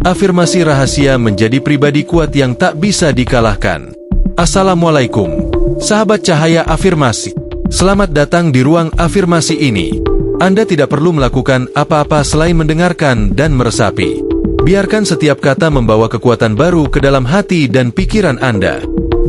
Afirmasi rahasia menjadi pribadi kuat yang tak bisa dikalahkan. Assalamualaikum, sahabat cahaya afirmasi. Selamat datang di ruang afirmasi ini. Anda tidak perlu melakukan apa-apa selain mendengarkan dan meresapi. Biarkan setiap kata membawa kekuatan baru ke dalam hati dan pikiran Anda.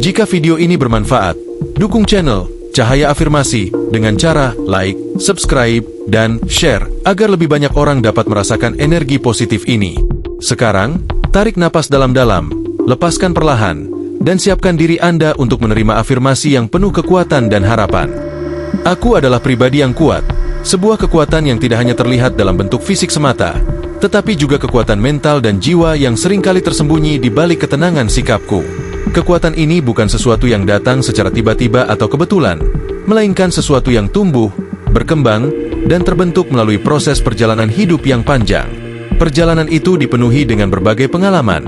Jika video ini bermanfaat, dukung channel Cahaya Afirmasi dengan cara like, subscribe, dan share agar lebih banyak orang dapat merasakan energi positif ini. Sekarang, tarik napas dalam-dalam, lepaskan perlahan, dan siapkan diri Anda untuk menerima afirmasi yang penuh kekuatan dan harapan. Aku adalah pribadi yang kuat, sebuah kekuatan yang tidak hanya terlihat dalam bentuk fisik semata, tetapi juga kekuatan mental dan jiwa yang seringkali tersembunyi di balik ketenangan sikapku. Kekuatan ini bukan sesuatu yang datang secara tiba-tiba atau kebetulan, melainkan sesuatu yang tumbuh, berkembang, dan terbentuk melalui proses perjalanan hidup yang panjang. Perjalanan itu dipenuhi dengan berbagai pengalaman,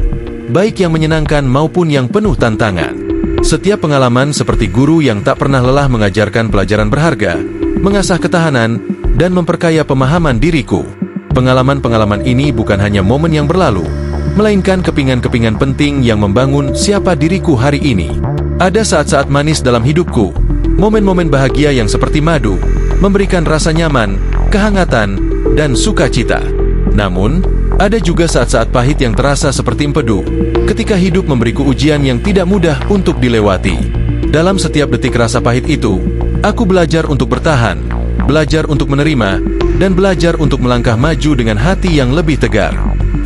baik yang menyenangkan maupun yang penuh tantangan. Setiap pengalaman seperti guru yang tak pernah lelah mengajarkan pelajaran berharga, mengasah ketahanan, dan memperkaya pemahaman diriku. Pengalaman-pengalaman ini bukan hanya momen yang berlalu, melainkan kepingan-kepingan penting yang membangun siapa diriku hari ini. Ada saat-saat manis dalam hidupku, momen-momen bahagia yang seperti madu, memberikan rasa nyaman, kehangatan, dan sukacita. Namun, ada juga saat-saat pahit yang terasa seperti empedu, ketika hidup memberiku ujian yang tidak mudah untuk dilewati. Dalam setiap detik rasa pahit itu, aku belajar untuk bertahan, belajar untuk menerima, dan belajar untuk melangkah maju dengan hati yang lebih tegar.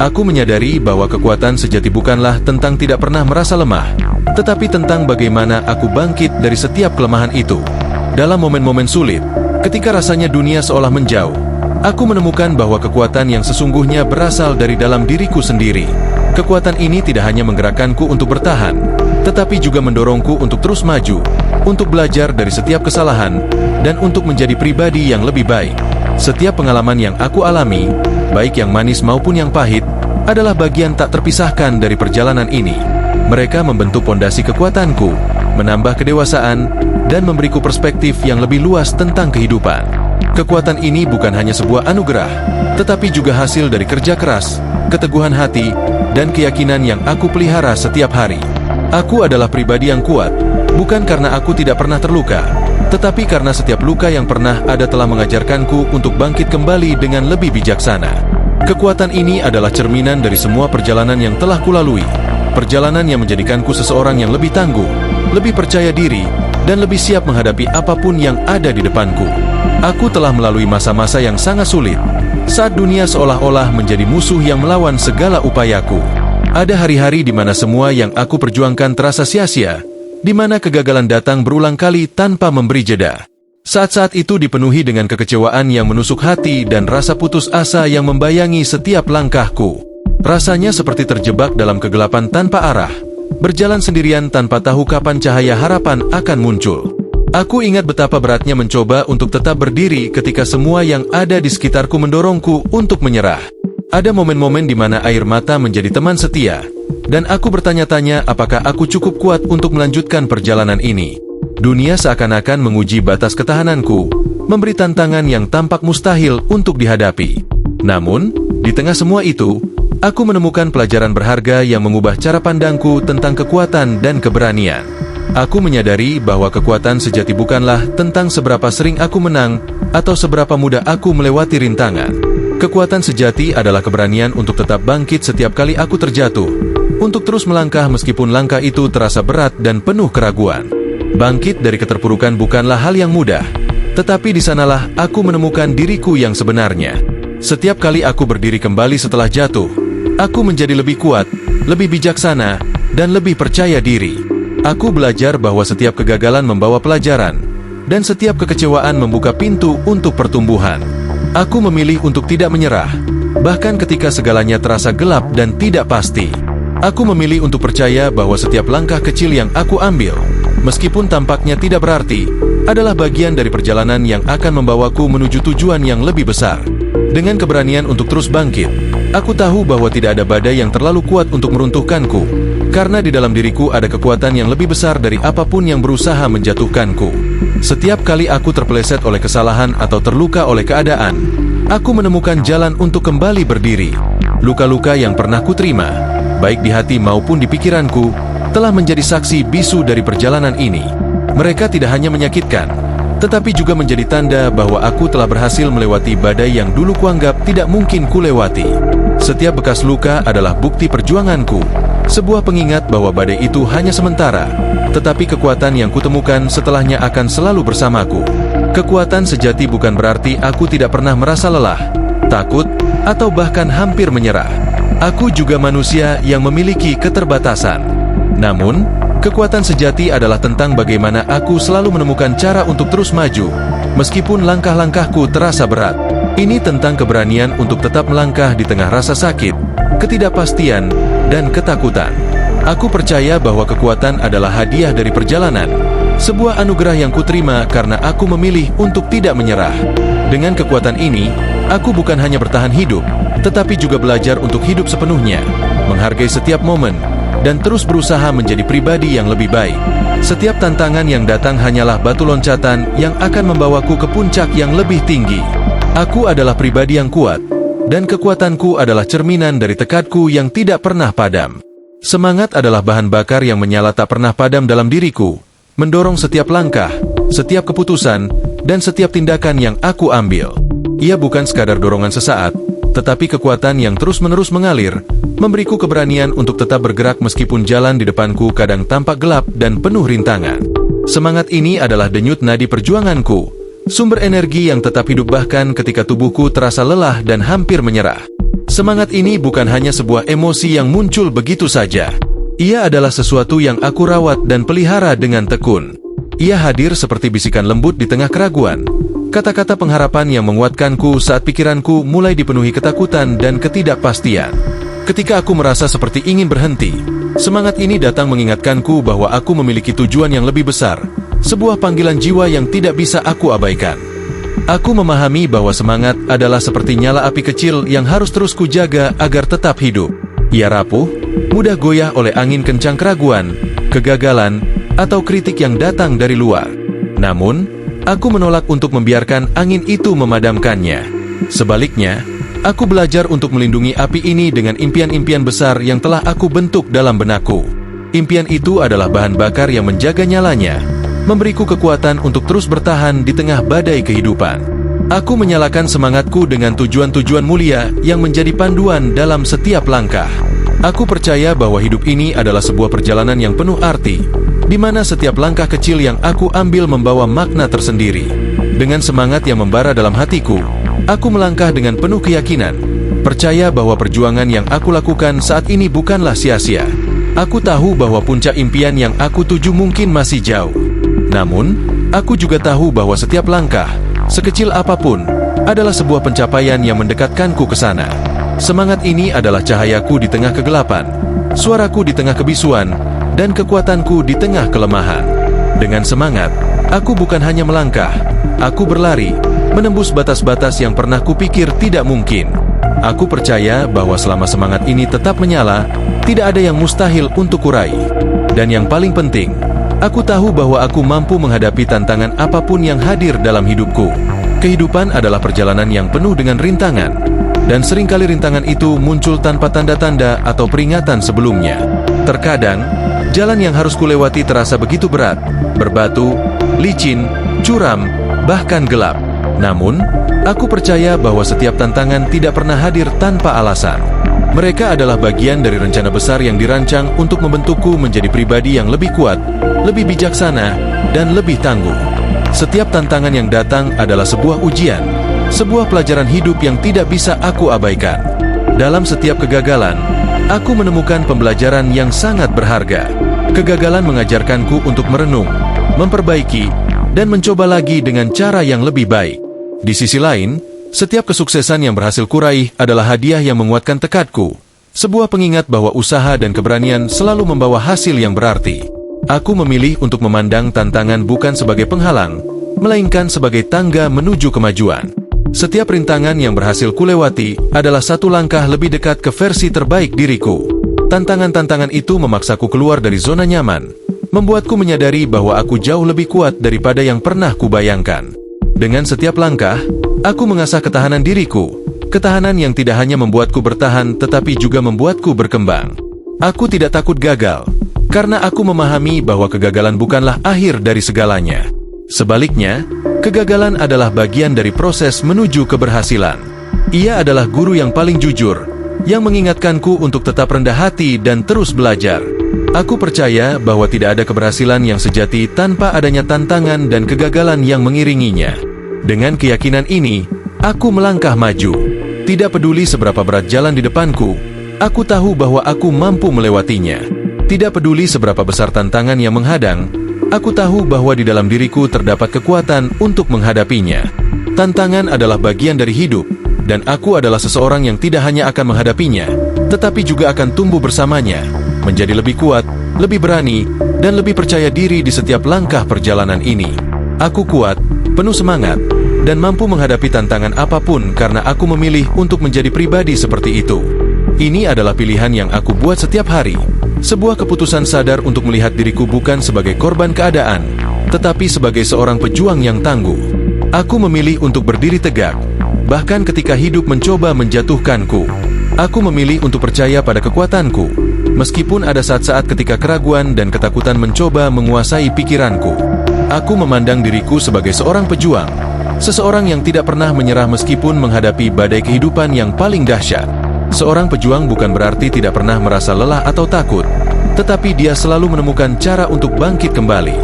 Aku menyadari bahwa kekuatan sejati bukanlah tentang tidak pernah merasa lemah, tetapi tentang bagaimana aku bangkit dari setiap kelemahan itu. Dalam momen-momen sulit, ketika rasanya dunia seolah menjauh, aku menemukan bahwa kekuatan yang sesungguhnya berasal dari dalam diriku sendiri. Kekuatan ini tidak hanya menggerakkanku untuk bertahan, tetapi juga mendorongku untuk terus maju, untuk belajar dari setiap kesalahan, dan untuk menjadi pribadi yang lebih baik. Setiap pengalaman yang aku alami, baik yang manis maupun yang pahit, adalah bagian tak terpisahkan dari perjalanan ini. Mereka membentuk pondasi kekuatanku, menambah kedewasaan, dan memberiku perspektif yang lebih luas tentang kehidupan. Kekuatan ini bukan hanya sebuah anugerah, tetapi juga hasil dari kerja keras, keteguhan hati, dan keyakinan yang aku pelihara setiap hari. Aku adalah pribadi yang kuat, bukan karena aku tidak pernah terluka, tetapi karena setiap luka yang pernah ada telah mengajarkanku untuk bangkit kembali dengan lebih bijaksana. Kekuatan ini adalah cerminan dari semua perjalanan yang telah kulalui, perjalanan yang menjadikanku seseorang yang lebih tangguh, lebih percaya diri, dan lebih siap menghadapi apapun yang ada di depanku. Aku telah melalui masa-masa yang sangat sulit, saat dunia seolah-olah menjadi musuh yang melawan segala upayaku. Ada hari-hari di mana semua yang aku perjuangkan terasa sia-sia, di mana kegagalan datang berulang kali tanpa memberi jeda. Saat-saat itu dipenuhi dengan kekecewaan yang menusuk hati dan rasa putus asa yang membayangi setiap langkahku. Rasanya seperti terjebak dalam kegelapan tanpa arah, berjalan sendirian tanpa tahu kapan cahaya harapan akan muncul. Aku ingat betapa beratnya mencoba untuk tetap berdiri ketika semua yang ada di sekitarku mendorongku untuk menyerah. Ada momen-momen di mana air mata menjadi teman setia, dan aku bertanya-tanya apakah aku cukup kuat untuk melanjutkan perjalanan ini. Dunia seakan-akan menguji batas ketahananku, memberi tantangan yang tampak mustahil untuk dihadapi. Namun, di tengah semua itu, aku menemukan pelajaran berharga yang mengubah cara pandangku tentang kekuatan dan keberanian. Aku menyadari bahwa kekuatan sejati bukanlah tentang seberapa sering aku menang atau seberapa mudah aku melewati rintangan. Kekuatan sejati adalah keberanian untuk tetap bangkit setiap kali aku terjatuh, untuk terus melangkah meskipun langkah itu terasa berat dan penuh keraguan. Bangkit dari keterpurukan bukanlah hal yang mudah, tetapi di sanalah aku menemukan diriku yang sebenarnya. Setiap kali aku berdiri kembali setelah jatuh, aku menjadi lebih kuat, lebih bijaksana, dan lebih percaya diri. Aku belajar bahwa setiap kegagalan membawa pelajaran, dan setiap kekecewaan membuka pintu untuk pertumbuhan. Aku memilih untuk tidak menyerah, bahkan ketika segalanya terasa gelap dan tidak pasti. Aku memilih untuk percaya bahwa setiap langkah kecil yang aku ambil, meskipun tampaknya tidak berarti, adalah bagian dari perjalanan yang akan membawaku menuju tujuan yang lebih besar. Dengan keberanian untuk terus bangkit, aku tahu bahwa tidak ada badai yang terlalu kuat untuk meruntuhkanku, karena di dalam diriku ada kekuatan yang lebih besar dari apapun yang berusaha menjatuhkanku. Setiap kali aku terpeleset oleh kesalahan atau terluka oleh keadaan, aku menemukan jalan untuk kembali berdiri. Luka-luka yang pernah kuterima, baik di hati maupun di pikiranku, telah menjadi saksi bisu dari perjalanan ini. Mereka tidak hanya menyakitkan, tetapi juga menjadi tanda bahwa aku telah berhasil melewati badai yang dulu kuanggap tidak mungkin kulewati. Setiap bekas luka adalah bukti perjuanganku, sebuah pengingat bahwa badai itu hanya sementara, tetapi kekuatan yang kutemukan setelahnya akan selalu bersamaku. Kekuatan sejati bukan berarti aku tidak pernah merasa lelah, takut, atau bahkan hampir menyerah. Aku juga manusia yang memiliki keterbatasan. Namun, kekuatan sejati adalah tentang bagaimana aku selalu menemukan cara untuk terus maju, meskipun langkah-langkahku terasa berat. Ini tentang keberanian untuk tetap melangkah di tengah rasa sakit, ketidakpastian, dan ketakutan. Aku percaya bahwa kekuatan adalah hadiah dari perjalanan, sebuah anugerah yang kuterima karena aku memilih untuk tidak menyerah. Dengan kekuatan ini, aku bukan hanya bertahan hidup, tetapi juga belajar untuk hidup sepenuhnya, menghargai setiap momen, dan terus berusaha menjadi pribadi yang lebih baik. Setiap tantangan yang datang hanyalah batu loncatan yang akan membawaku ke puncak yang lebih tinggi. Aku adalah pribadi yang kuat, dan kekuatanku adalah cerminan dari tekadku yang tidak pernah padam. Semangat adalah bahan bakar yang menyala tak pernah padam dalam diriku, mendorong setiap langkah, setiap keputusan, dan setiap tindakan yang aku ambil. Ia bukan sekadar dorongan sesaat, tetapi kekuatan yang terus-menerus mengalir, memberiku keberanian untuk tetap bergerak meskipun jalan di depanku kadang tampak gelap dan penuh rintangan. Semangat ini adalah denyut nadi perjuanganku, sumber energi yang tetap hidup bahkan ketika tubuhku terasa lelah dan hampir menyerah. Semangat ini bukan hanya sebuah emosi yang muncul begitu saja. Ia adalah sesuatu yang aku rawat dan pelihara dengan tekun. Ia hadir seperti bisikan lembut di tengah keraguan, kata-kata pengharapan yang menguatkanku saat pikiranku mulai dipenuhi ketakutan dan ketidakpastian. Ketika aku merasa seperti ingin berhenti, semangat ini datang mengingatkanku bahwa aku memiliki tujuan yang lebih besar, sebuah panggilan jiwa yang tidak bisa aku abaikan. Aku memahami bahwa semangat adalah seperti nyala api kecil yang harus terus kujaga agar tetap hidup. Ia rapuh, mudah goyah oleh angin kencang keraguan, kegagalan, atau kritik yang datang dari luar. Namun, aku menolak untuk membiarkan angin itu memadamkannya. Sebaliknya, aku belajar untuk melindungi api ini dengan impian-impian besar yang telah aku bentuk dalam benakku. Impian itu adalah bahan bakar yang menjaga nyalanya, memberiku kekuatan untuk terus bertahan di tengah badai kehidupan. Aku menyalakan semangatku dengan tujuan-tujuan mulia yang menjadi panduan dalam setiap langkah. Aku percaya bahwa hidup ini adalah sebuah perjalanan yang penuh arti, di mana setiap langkah kecil yang aku ambil membawa makna tersendiri. Dengan semangat yang membara dalam hatiku, aku melangkah dengan penuh keyakinan, percaya bahwa perjuangan yang aku lakukan saat ini bukanlah sia-sia. Aku tahu bahwa puncak impian yang aku tuju mungkin masih jauh. Namun, aku juga tahu bahwa setiap langkah, sekecil apapun, adalah sebuah pencapaian yang mendekatkanku ke sana. Semangat ini adalah cahayaku di tengah kegelapan, suaraku di tengah kebisuan, dan kekuatanku di tengah kelemahan. Dengan semangat, aku bukan hanya melangkah, aku berlari, menembus batas-batas yang pernah kupikir tidak mungkin. Aku percaya bahwa selama semangat ini tetap menyala, tidak ada yang mustahil untuk kurai. Dan yang paling penting, aku tahu bahwa aku mampu menghadapi tantangan apapun yang hadir dalam hidupku. Kehidupan adalah perjalanan yang penuh dengan rintangan, dan seringkali rintangan itu muncul tanpa tanda-tanda atau peringatan sebelumnya. Terkadang, jalan yang harus kulewati terasa begitu berat, berbatu, licin, curam, bahkan gelap. Namun, aku percaya bahwa setiap tantangan tidak pernah hadir tanpa alasan. Mereka adalah bagian dari rencana besar yang dirancang untuk membentukku menjadi pribadi yang lebih kuat, lebih bijaksana, dan lebih tangguh. Setiap tantangan yang datang adalah sebuah ujian, sebuah pelajaran hidup yang tidak bisa aku abaikan. Dalam setiap kegagalan, aku menemukan pembelajaran yang sangat berharga. Kegagalan mengajarkanku untuk merenung, memperbaiki, dan mencoba lagi dengan cara yang lebih baik. Di sisi lain, setiap kesuksesan yang berhasil kuraih adalah hadiah yang menguatkan tekadku, sebuah pengingat bahwa usaha dan keberanian selalu membawa hasil yang berarti. Aku memilih untuk memandang tantangan bukan sebagai penghalang, melainkan sebagai tangga menuju kemajuan. Setiap rintangan yang berhasil kulewati adalah satu langkah lebih dekat ke versi terbaik diriku. Tantangan-tantangan itu memaksaku keluar dari zona nyaman, membuatku menyadari bahwa aku jauh lebih kuat daripada yang pernah kubayangkan. Dengan setiap langkah, aku mengasah ketahanan diriku, Ketahanan yang tidak hanya membuatku bertahan tetapi juga membuatku berkembang. Aku tidak takut gagal, karena aku memahami bahwa kegagalan bukanlah akhir dari segalanya. Sebaliknya, kegagalan adalah bagian dari proses menuju keberhasilan. Ia adalah guru yang paling jujur, yang mengingatkanku untuk tetap rendah hati dan terus belajar. Aku percaya bahwa tidak ada keberhasilan yang sejati tanpa adanya tantangan dan kegagalan yang mengiringinya. Dengan keyakinan ini, aku melangkah maju. Tidak peduli seberapa berat jalan di depanku, aku tahu bahwa aku mampu melewatinya. Tidak peduli seberapa besar tantangan yang menghadang, aku tahu bahwa di dalam diriku terdapat kekuatan untuk menghadapinya. Tantangan adalah bagian dari hidup, dan aku adalah seseorang yang tidak hanya akan menghadapinya, tetapi juga akan tumbuh bersamanya, menjadi lebih kuat, lebih berani, dan lebih percaya diri di setiap langkah perjalanan ini. Aku kuat, penuh semangat, dan mampu menghadapi tantangan apapun karena aku memilih untuk menjadi pribadi seperti itu. Ini adalah pilihan yang aku buat setiap hari. Sebuah keputusan sadar untuk melihat diriku bukan sebagai korban keadaan, tetapi sebagai seorang pejuang yang tangguh. Aku memilih untuk berdiri tegak, bahkan ketika hidup mencoba menjatuhkanku. Aku memilih untuk percaya pada kekuatanku, meskipun ada saat-saat ketika keraguan dan ketakutan mencoba menguasai pikiranku. Aku memandang diriku sebagai seorang pejuang, seseorang yang tidak pernah menyerah meskipun menghadapi badai kehidupan yang paling dahsyat. Seorang pejuang bukan berarti tidak pernah merasa lelah atau takut, tetapi dia selalu menemukan cara untuk bangkit kembali.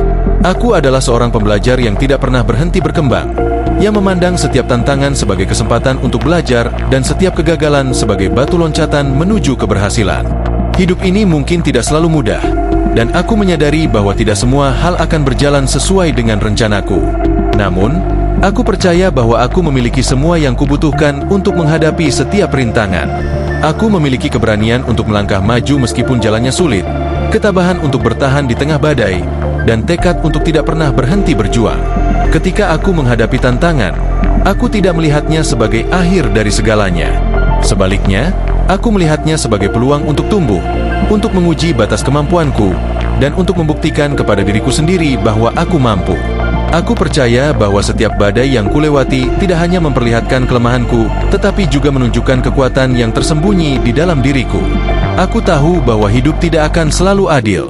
Aku adalah seorang pembelajar yang tidak pernah berhenti berkembang, yang memandang setiap tantangan sebagai kesempatan untuk belajar dan setiap kegagalan sebagai batu loncatan menuju keberhasilan. Hidup ini mungkin tidak selalu mudah, dan aku menyadari bahwa tidak semua hal akan berjalan sesuai dengan rencanaku. Namun, aku percaya bahwa aku memiliki semua yang kubutuhkan untuk menghadapi setiap rintangan. Aku memiliki keberanian untuk melangkah maju meskipun jalannya sulit, ketabahan untuk bertahan di tengah badai, dan tekad untuk tidak pernah berhenti berjuang. Ketika aku menghadapi tantangan, aku tidak melihatnya sebagai akhir dari segalanya. Sebaliknya, aku melihatnya sebagai peluang untuk tumbuh, untuk menguji batas kemampuanku, dan untuk membuktikan kepada diriku sendiri bahwa aku mampu. Aku percaya bahwa setiap badai yang kulewati tidak hanya memperlihatkan kelemahanku, tetapi juga menunjukkan kekuatan yang tersembunyi di dalam diriku. Aku tahu bahwa hidup tidak akan selalu adil.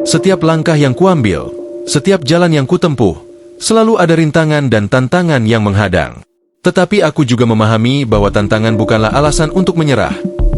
Setiap langkah yang kuambil, setiap jalan yang kutempuh, selalu ada rintangan dan tantangan yang menghadang. Tetapi aku juga memahami bahwa tantangan bukanlah alasan untuk menyerah.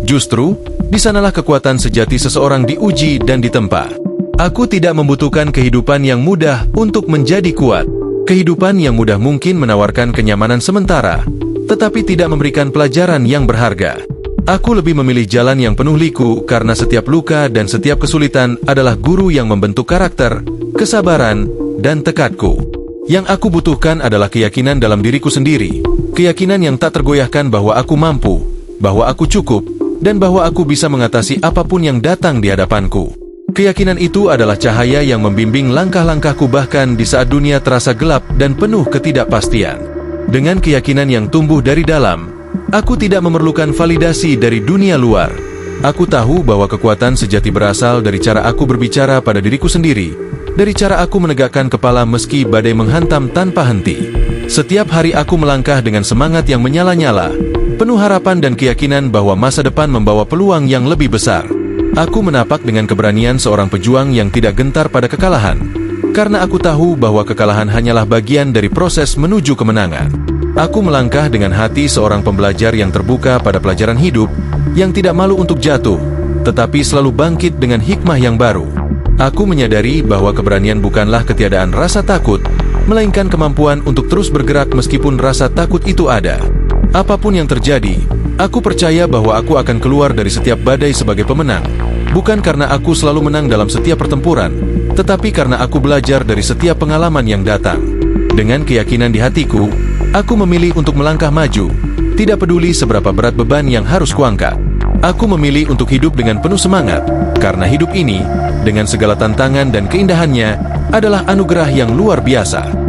Justru, di sanalah kekuatan sejati seseorang diuji dan ditempa. Aku tidak membutuhkan kehidupan yang mudah untuk menjadi kuat. Kehidupan yang mudah mungkin menawarkan kenyamanan sementara, tetapi tidak memberikan pelajaran yang berharga. Aku lebih memilih jalan yang penuh liku karena setiap luka dan setiap kesulitan adalah guru yang membentuk karakter, kesabaran, dan tekadku. Yang aku butuhkan adalah keyakinan dalam diriku sendiri, keyakinan yang tak tergoyahkan bahwa aku mampu, bahwa aku cukup, dan bahwa aku bisa mengatasi apapun yang datang di hadapanku. Keyakinan itu adalah cahaya yang membimbing langkah-langkahku bahkan di saat dunia terasa gelap dan penuh ketidakpastian. Dengan keyakinan yang tumbuh dari dalam, aku tidak memerlukan validasi dari dunia luar. Aku tahu bahwa kekuatan sejati berasal dari cara aku berbicara pada diriku sendiri, dari cara aku menegakkan kepala meski badai menghantam tanpa henti. Setiap hari aku melangkah dengan semangat yang menyala-nyala, penuh harapan dan keyakinan bahwa masa depan membawa peluang yang lebih besar. Aku menapak dengan keberanian seorang pejuang yang tidak gentar pada kekalahan, karena aku tahu bahwa kekalahan hanyalah bagian dari proses menuju kemenangan. Aku melangkah dengan hati seorang pembelajar yang terbuka pada pelajaran hidup, yang tidak malu untuk jatuh, tetapi selalu bangkit dengan hikmah yang baru. Aku menyadari bahwa keberanian bukanlah ketiadaan rasa takut, melainkan kemampuan untuk terus bergerak meskipun rasa takut itu ada. Apapun yang terjadi, aku percaya bahwa aku akan keluar dari setiap badai sebagai pemenang. Bukan karena aku selalu menang dalam setiap pertempuran, tetapi karena aku belajar dari setiap pengalaman yang datang. Dengan keyakinan di hatiku, aku memilih untuk melangkah maju, tidak peduli seberapa berat beban yang harus kuangkat. Aku memilih untuk hidup dengan penuh semangat, karena hidup ini, dengan segala tantangan dan keindahannya, adalah anugerah yang luar biasa.